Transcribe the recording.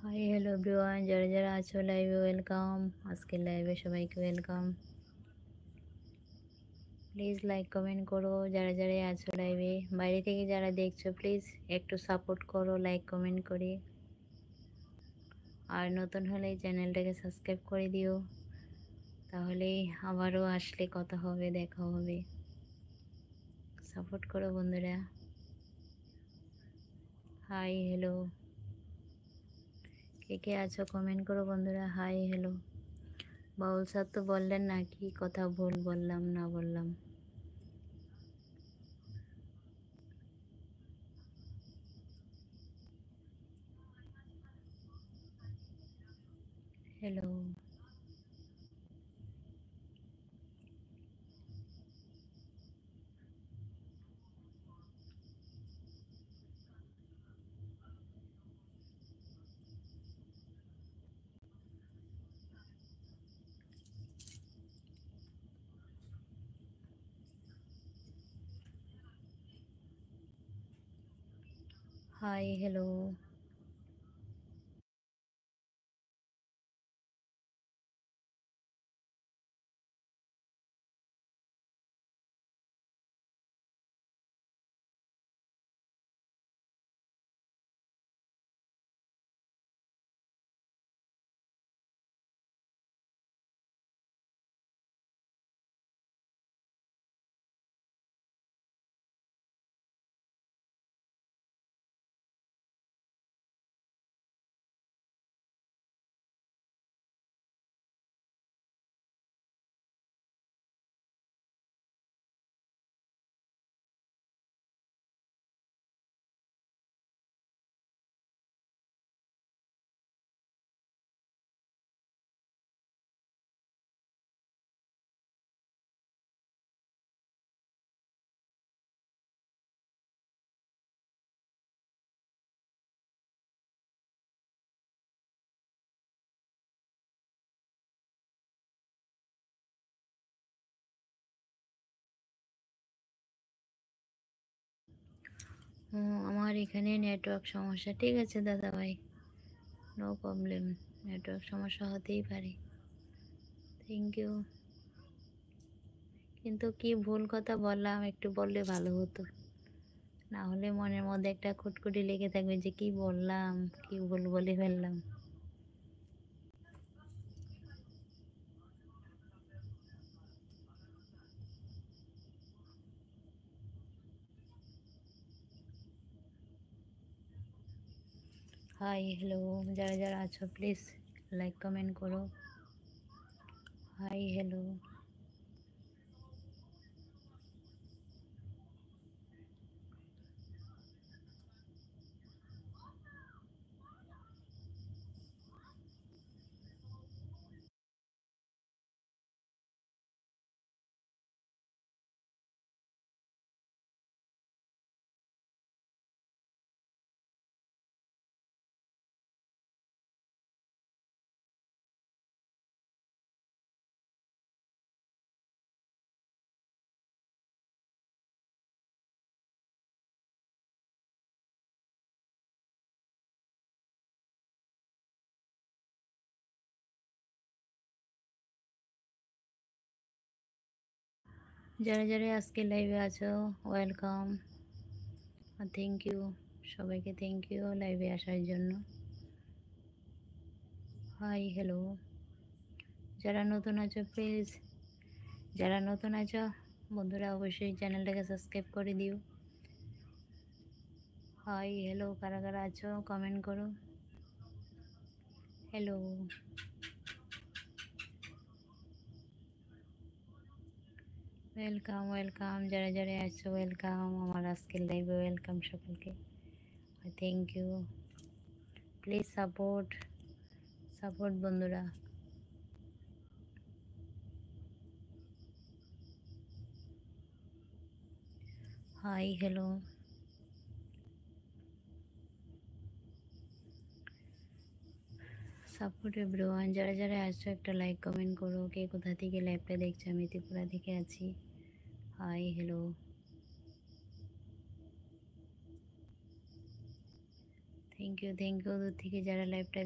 Hi hello everyone, যারা যারা আছো লাইভে ওয়েলকাম। আজকের লাইভে সবাইকে ওয়েলকাম। প্লিজ লাইক কমেন্ট করো যারা যারা আছো লাইভে। বাইরে থেকে যারা দেখছো প্লিজ একটু সাপোর্ট করো লাইক কমেন্ট করে। আর নতুন হলে চ্যানেলটাকে সাবস্ক্রাইব করে দিও, তাহলেই আবারও আসলে কথা হবে, দেখা হবে। সাপোর্ট করো বন্ধুরা। হাই হ্যালো, কে কে আছো কমেন্ট করো বন্ধুরা। Hi hello. বাউল স্যার তো বললেন না কি কথা ভুল বললাম না বললাম। হ্যালো। Hi hello. আমার এখানে নেটওয়ার্ক সমস্যা। ঠিক আছে দাদা ভাই, নো প্রবলেম। নেটওয়ার্ক সমস্যা হতেই পারে। Thank you. কিন্তু কি ভুল কথা বললাম একটু বললে ভালো হতো, না হলে মনের মধ্যে একটা খুটখুটি লেগে থাকবে যে কি বললাম, কি ভুল বলে ফেললাম। হাই হ্যালো, যারা যারা আছো প্লিজ লাইক কমেন্ট করো। Hi hello. যারা যারা আজকে লাইভে আছো ওয়েলকাম আর থ্যাংক ইউ। সবাইকে থ্যাংক ইউ লাইভে আসার জন্য। Hi hello. যারা নতুন আছো প্লিজ, যারা নতুন আছো বন্ধুরা অবশ্যই চ্যানেলটাকে সাবস্ক্রাইব করে দিও। হাই হ্যালো, কারা কারা আছো কমেন্ট করো। হ্যালো, ওয়েলকাম ওয়েলকাম, যারা যারা আছো ওয়েলকাম আমার আজকের লাইভে। ওয়েলকাম সকলকে, thank you. Please support support বন্ধুরা। Hi hello. সাপোর্ট এভরিওয়ান, যারা যারা আছো একটা লাইক কমেন্ট করো। কে কোথা থেকে লাইভটা দেখছো? আমি ত্রিপুরা থেকে আছি। Hi hello, thank you thank you. দূর থেকে যারা লাইভটা